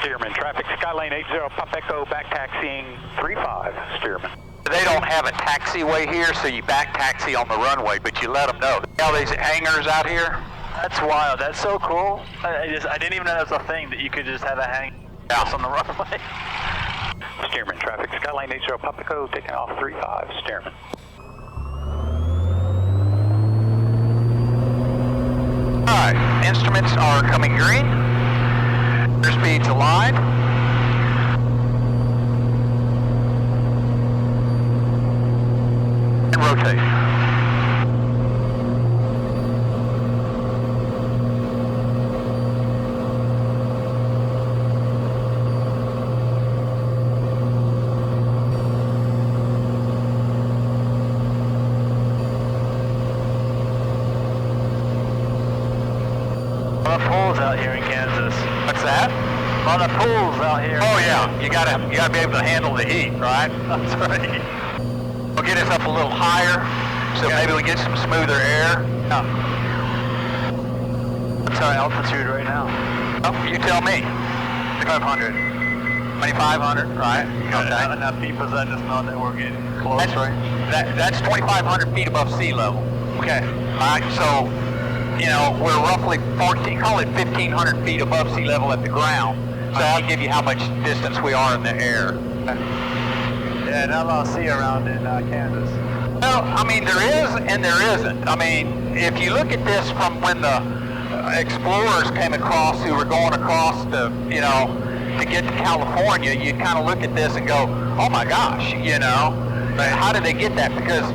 Steerman, traffic Skylane 80 Pop Echo, back taxiing 35, Steerman. They don't have a taxiway here, so you back taxi on the runway, but you let them know. All these hangars out here. That's wild. That's so cool. I didn't even know that was a thing that you could just have a hang house on the runway. Steerman, traffic Skylane 80 Pop Echo, taking off 35, Steerman. Alright, instruments are coming green. Their speeds aligned. And rotate. A lot of pools out here in Kansas. What's that? A lot of pools out here. Oh yeah, you gotta be able to handle the heat, right? That's right. We'll get us up a little higher, so maybe we get some smoother air. Yeah. What's our altitude right now? Oh, you tell me. 500. 2,500, right? Okay. Enough people that just know that we're getting close, right? That's 2,500 feet above sea level. Okay. Alright, so, you know, we're roughly 1,500 feet above sea level at the ground. So that'll give you how much distance we are in the air. Yeah, not a lot of sea around in Kansas. Well, I mean, there is and there isn't. I mean, if you look at this from when the explorers came across who were going across to, you know, to get to California, you kind of look at this and go, oh my gosh, you know, how did they get that? Because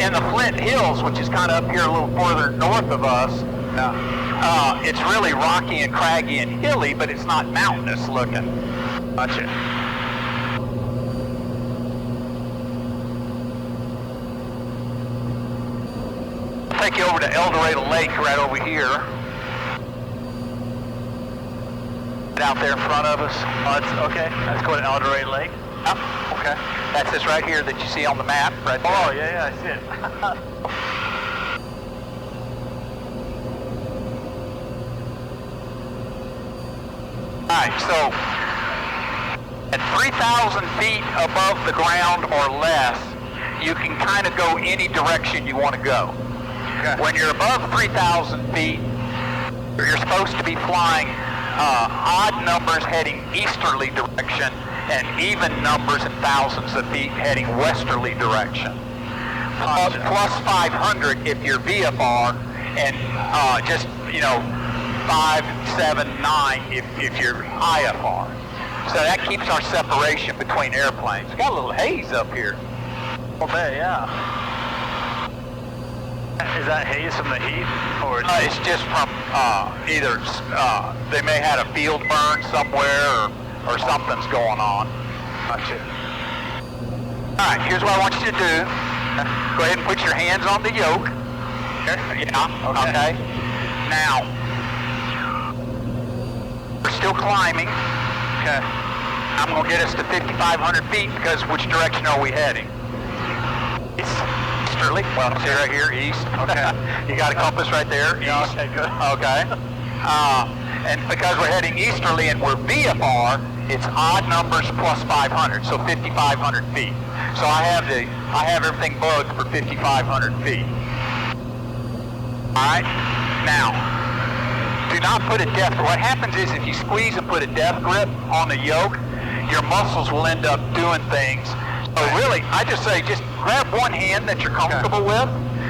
in the Flint Hills, which is kind of up here a little further north of us, it's really rocky and craggy and hilly, but it's not mountainous looking. Gotcha. I'll take you over to El Dorado Lake right over here. Out there in front of us. Oh, it's okay. Let's go to El Dorado Lake. Yep. Okay. That's this right here that you see on the map, right there. Oh, yeah, I see it. Alright, so at 3,000 feet above the ground or less, you can kind of go any direction you want to go. Okay. When you're above 3,000 feet, you're supposed to be flying odd numbers heading easterly direction and even numbers in thousands of feet heading westerly direction. Plus 500 if you're VFR, and just, you know, 5, 7, 9 if you're IFR. So that keeps our separation between airplanes. We got a little haze up here. Okay, yeah. Is that haze from the heat, or it's just from either they may have a field burn somewhere, or something's going on. Gotcha. All right, here's what I want you to do. Go ahead and put your hands on the yoke. Okay. Yeah. Okay. Now, we're still climbing. Okay. I'm going to get us to 5,500 feet because which direction are we heading? Easterly. Well, see right here, east. Okay. You got a compass right there. Yeah, east. okay, good. Okay. And because we're heading easterly and we're VFR, it's odd numbers plus 500, so 5,500 feet. So I have everything bugged for 5,500 feet. All right. Now, do not put a death. What happens is if you squeeze and put a death grip on the yoke, your muscles will end up doing things. So really, I just say just grab one hand that you're comfortable with,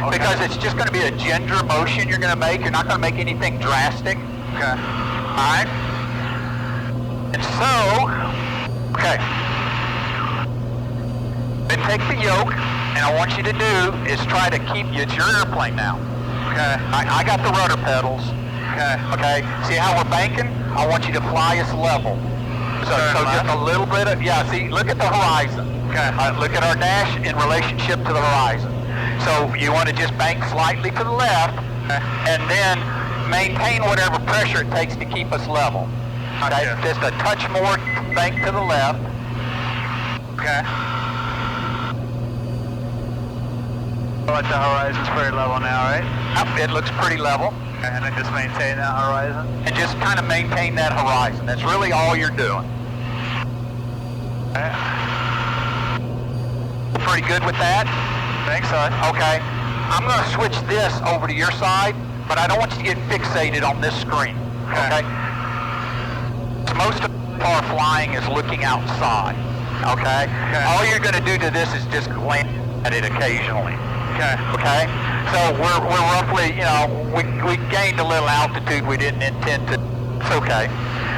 because it's just going to be a ginger motion you're going to make. You're not going to make anything drastic. Okay. All right. And so, okay. Then take the yoke, and I want you to do is try to keep, it's your airplane now. Okay. I got the rudder pedals. Okay. Okay. See how we're banking? I want you to fly us level. So just a little bit of, yeah, see, look at the horizon. Okay. Look at our dash in relationship to the horizon. So you want to just bank slightly to the left, and then maintain whatever pressure it takes to keep us level. Okay. Just a touch more bank to the left. Okay. But the horizon's pretty level now, right? Yep, it looks pretty level. And then just maintain that horizon? And just kind of maintain that horizon. That's really all you're doing. Okay. Pretty good with that? Think so. Okay. I'm going to switch this over to your side, but I don't want you to get fixated on this screen. Okay? Most of our flying is looking outside. Okay? All you're going to do to this is just glance at it occasionally. Okay? So we're roughly, you know, we gained a little altitude we didn't intend to. It's okay.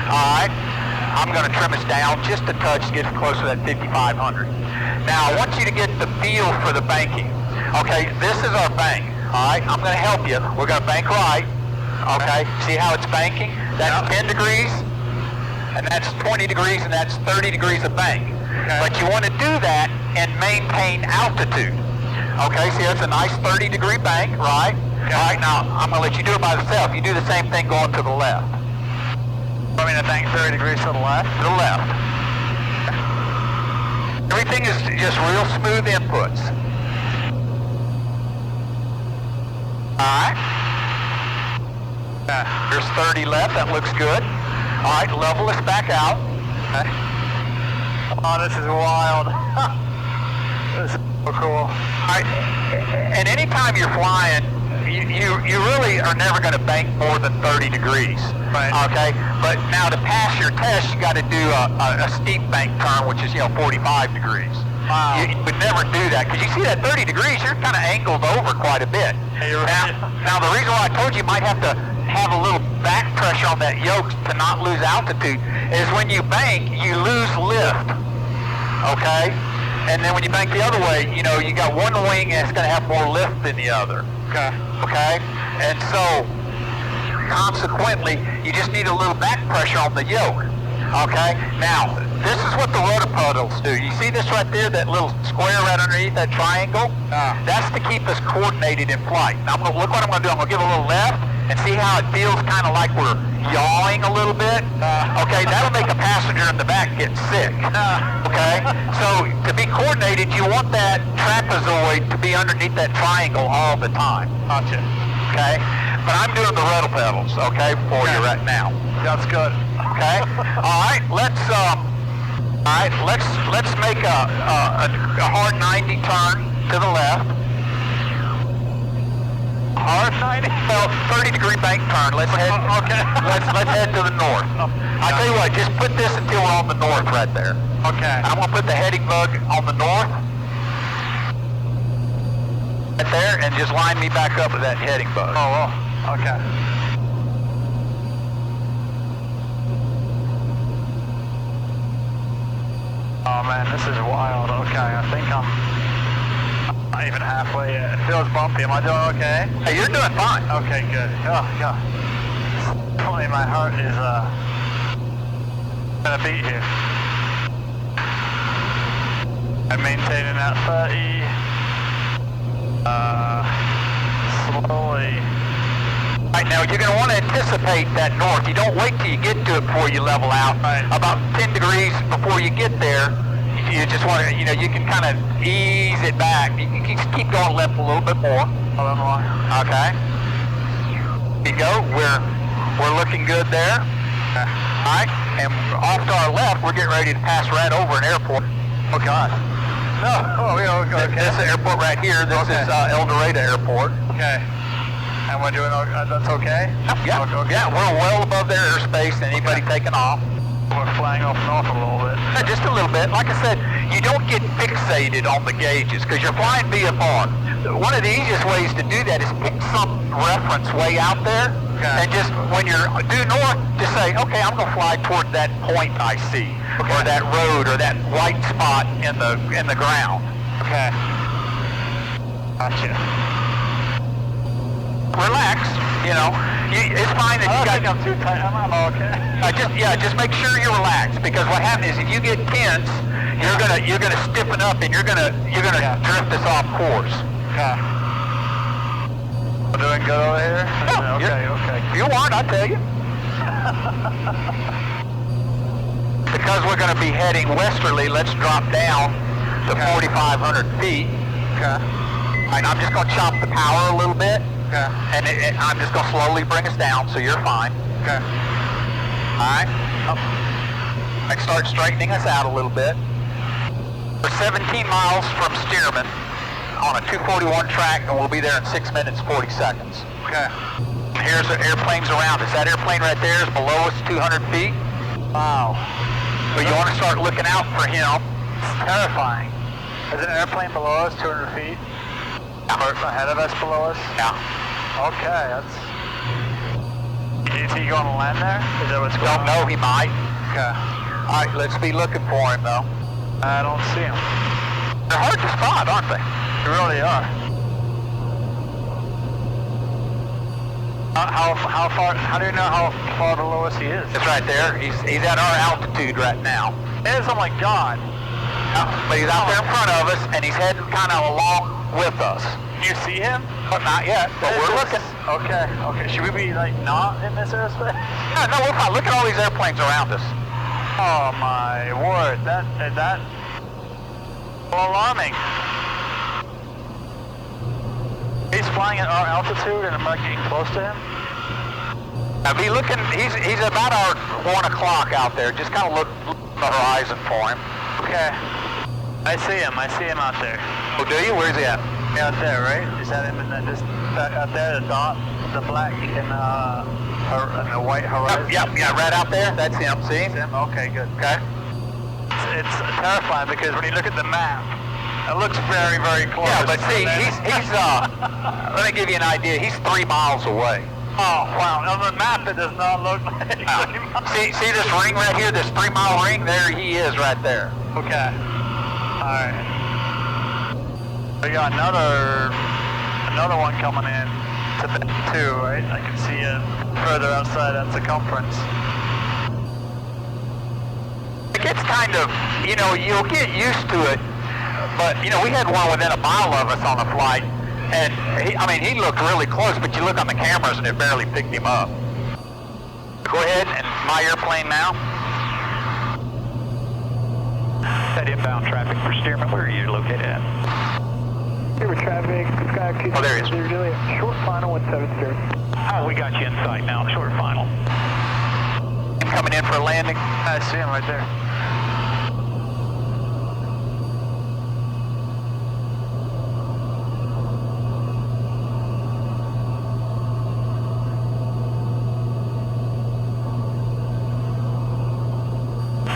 All right? I'm going to trim us down just a touch to get close to that 5,500. Now, I want you to get the feel for the banking. Okay, this is our bank. All right, I'm going to help you. We're going to bank right. Okay, see how it's banking? That's 10 degrees, and that's 20 degrees, and that's 30 degrees of bank. But you want to do that and maintain altitude. Okay, see that's a nice 30-degree bank, right? All right, now I'm going to let you do it by yourself. You do the same thing going to the left. I mean, I think 30 degrees to the left? To the left. Everything is just real smooth inputs. Alright. There's 30 left, that looks good. Alright, level us back out. Okay. Oh, this is wild. This is so cool. Alright, and anytime you're flying, you really are never going to bank more than 30 degrees. Right. Okay? But now to pass your test, you got to do a steep bank turn, which is, 45 degrees. Wow. You would never do that, because you see that 30 degrees, you're kind of angled over quite a bit. Yeah, you're right. Now, the reason why I told you might have to have a little back pressure on that yoke to not lose altitude is when you bank, you lose lift. Okay? And then when you bank the other way, you got one wing and it's going to have more lift than the other. Okay? And so, consequently, you just need a little back pressure on the yoke. Okay? Now, this is what the rotor pedals do. You see this right there, that little square right underneath that triangle? That's to keep us coordinated in flight. Now, look what I'm going to do. I'm going to give a little left and see how it feels kind of like we're yawing a little bit. Okay, that'll make a passenger in the back get sick. Okay? So, to be coordinated, you want that trapezoid to be underneath that triangle all the time. Gotcha. Okay? But I'm doing the rotor pedals, okay, for you right now. That's good. Okay? Alright, let's make a hard 90 turn to the left. Hard 90? Well, 30-degree bank turn. Let's head. Okay. Let's head to the north. I tell you what, just put this until we're on the north right there. Okay. I'm gonna put the heading bug on the north. Right there, and just line me back up with that heading bug. Oh, okay. Oh man, this is wild. Okay, I think I'm not even halfway yet. It feels bumpy. Am I doing okay? Hey, you're doing fine. Okay, good. Oh, yeah. Definitely my heart is gonna beat here. I'm maintaining that 30. Slowly. Right now, you're going to want to anticipate that north. You don't wait till you get to it before you level out. Right. About 10 degrees before you get there, you just want to, you can kind of ease it back. You can keep going left a little bit more. A little more. Okay. There you go. We're looking good there. All right. And off to our left, we're getting ready to pass right over an airport. Oh God. No. Oh, yeah, okay. This is the airport right here. This is El Dorado Airport. Okay. And we're doing, that's okay? Yeah. Okay. Yeah, we're well above their airspace and anybody taking off. We're flying off north a little bit. Just a little bit. Like I said, you don't get fixated on the gauges because you're flying VFR. One of the easiest ways to do that is pick some reference way out there, and just when you're due north, just say, okay, I'm going to fly toward that point I see, or that road, or that white spot in the ground. Okay. Gotcha. Relax. It's fine that I you don't think got. I'm too tight. I'm okay. Just make sure you're relaxed because what happens is if you get tense, you're gonna stiffen up and you're gonna drift us off course. Okay. We're doing good over here? Yeah, Okay. You aren't, I tell you. Because we're going to be heading westerly, let's drop down to 4,500 feet. Okay. All right, I'm just going to chop the power a little bit. Okay. And I'm just going to slowly bring us down, so you're fine. Okay. All right. Up. I start straightening us out a little bit. We're 17 miles from Stearman on a 241 track, and we'll be there in 6 minutes, 40 seconds. Okay. Here's the airplanes around us. That airplane right there is below us 200 feet. Wow. But you want to start looking out for him. It's terrifying. Is an airplane below us 200 feet? Or ahead of us, below us? Yeah. Okay, that's... Is he going to land there? Is that what's going on? Don't know, he might. Okay. All right, let's be looking for him, though. I don't see him. They're hard to spot, aren't they? They really are. How do you know how far below us he is? It's right there. He's at our altitude right now. Oh my God. But he's out there in front of us, and he's heading kind of along with us. Do you see him? But not yet, but we're looking. Okay. Should we be like not in this airspace? No, we're fine. Look at all these airplanes around us. Oh my word, that alarming. He's flying at our altitude and I'm not getting close to him? Now be looking, he's about our 1 o'clock out there. Just kind of look the horizon for him. Okay. I see him out there. Oh, do you? Where's he at? Yeah, out there, right? Is that him in that just out there, the dot, the black and the white horizon? Yeah, right out there. That's him. See? That's him? Okay, good. Okay. It's terrifying because when you look at the map, it looks very, very close. Yeah, but see, he's let me give you an idea. He's 3 miles away. Oh, wow. On the map, it does not look like 3 miles. See this ring right here, this 3 mile ring? There he is right there. Okay. All right. We got another one coming in to the 2, right? I can see it further outside that circumference. It gets kind of, you'll get used to it. But, we had one within a mile of us on the flight, and he looked really close, but you look on the cameras and it barely picked him up. Go ahead, and my airplane now. That inbound traffic for Stearman, where are you located at? Stearman traffic, Sky 2. Oh, there he is. Short final 17 Stearman. Oh, we got you in sight now, short final. I'm coming in for a landing. I see him right there.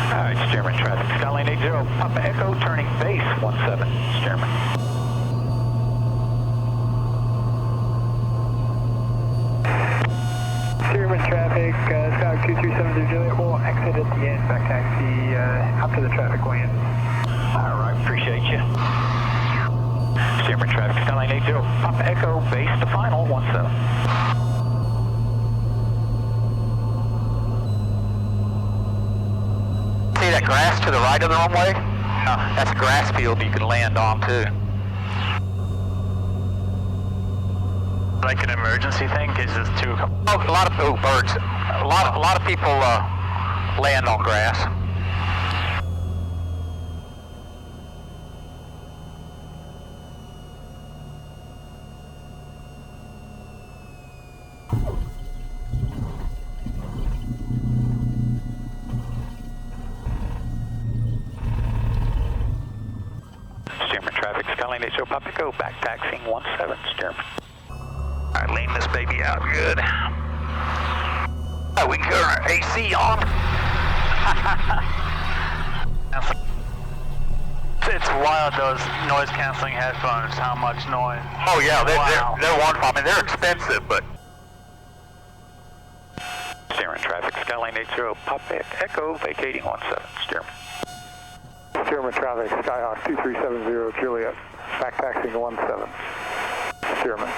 Alright, Stearman traffic, Skyline 80, Papa Echo, turning base 17, Stearman. Stearman traffic, Sky 237 Juliet will exit at the end, back taxi after the traffic lands. Alright, appreciate you. Stearman traffic, Skyline 80, Papa Echo, base to final 17. See that grass to the right of the runway? That's a grass field you can land on too. Like an emergency thing? Is this too... Oh, a lot of birds. A lot of people land on grass. Stearman traffic, Skyline 80, Papa Echo, back taxiing 17, Stearman. All right, lean this baby out good. We can turn our AC on. It's wild, those noise-canceling headphones, how much noise. Oh yeah, Wow. they're wonderful. I mean, they're expensive, but... Stearman traffic, Skyline 80, Papa Echo, vacating 17, Stearman. Stearman traffic, Skyhawk 2370 Juliet, back taxiing 17, Stearman.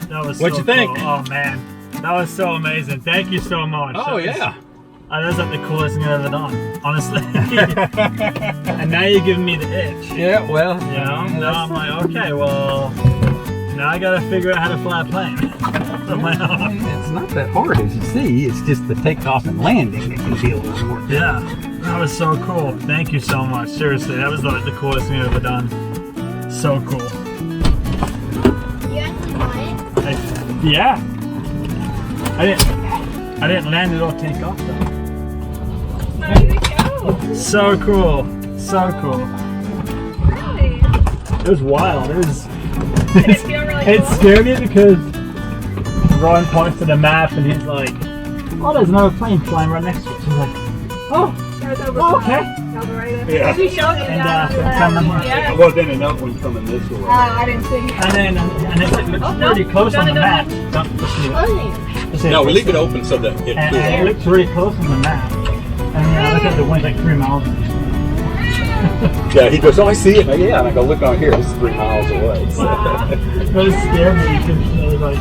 That was What'd so you think? Cool. Oh man, that was so amazing. Thank you so much. Oh, yeah. That was like the coolest thing I've ever done, honestly. And now you're giving me the itch. Yeah, well. You know, now I'm like, okay, well, Now I gotta figure out how to fly a plane on my own. It's not that hard as you see. It's just the takeoff and landing that can be a little more. Yeah, that was so cool. Thank you so much. Seriously, that was like the coolest thing I've ever done. So cool. You actually fly it? Yeah. I didn't land it or take off though. How did it go? So cool. So cool. Really? It was wild. It was. Did it feel really It cool? scared me because Ron points to the map and he's like, "Oh, there's another plane flying right next to it." So I'm like, "Oh, That was over oh okay." over right there. Yeah. She showed you And that. yeah. Well, then another one coming this way. I didn't see it. And it looks pretty close on the map. Don't listen to it. No, we leave it open so that it And cools. it looks really close on the map. And I look at the wind like 3 miles. Yeah, he goes, "Oh, I see it." Yeah, and I go, "Look on here. This is 3 miles away." So. But it scared me because it was like,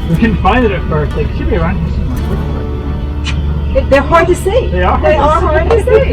we couldn't find it at first. Like, it should be around here somewhere. They're hard to see. They are They are hard to see.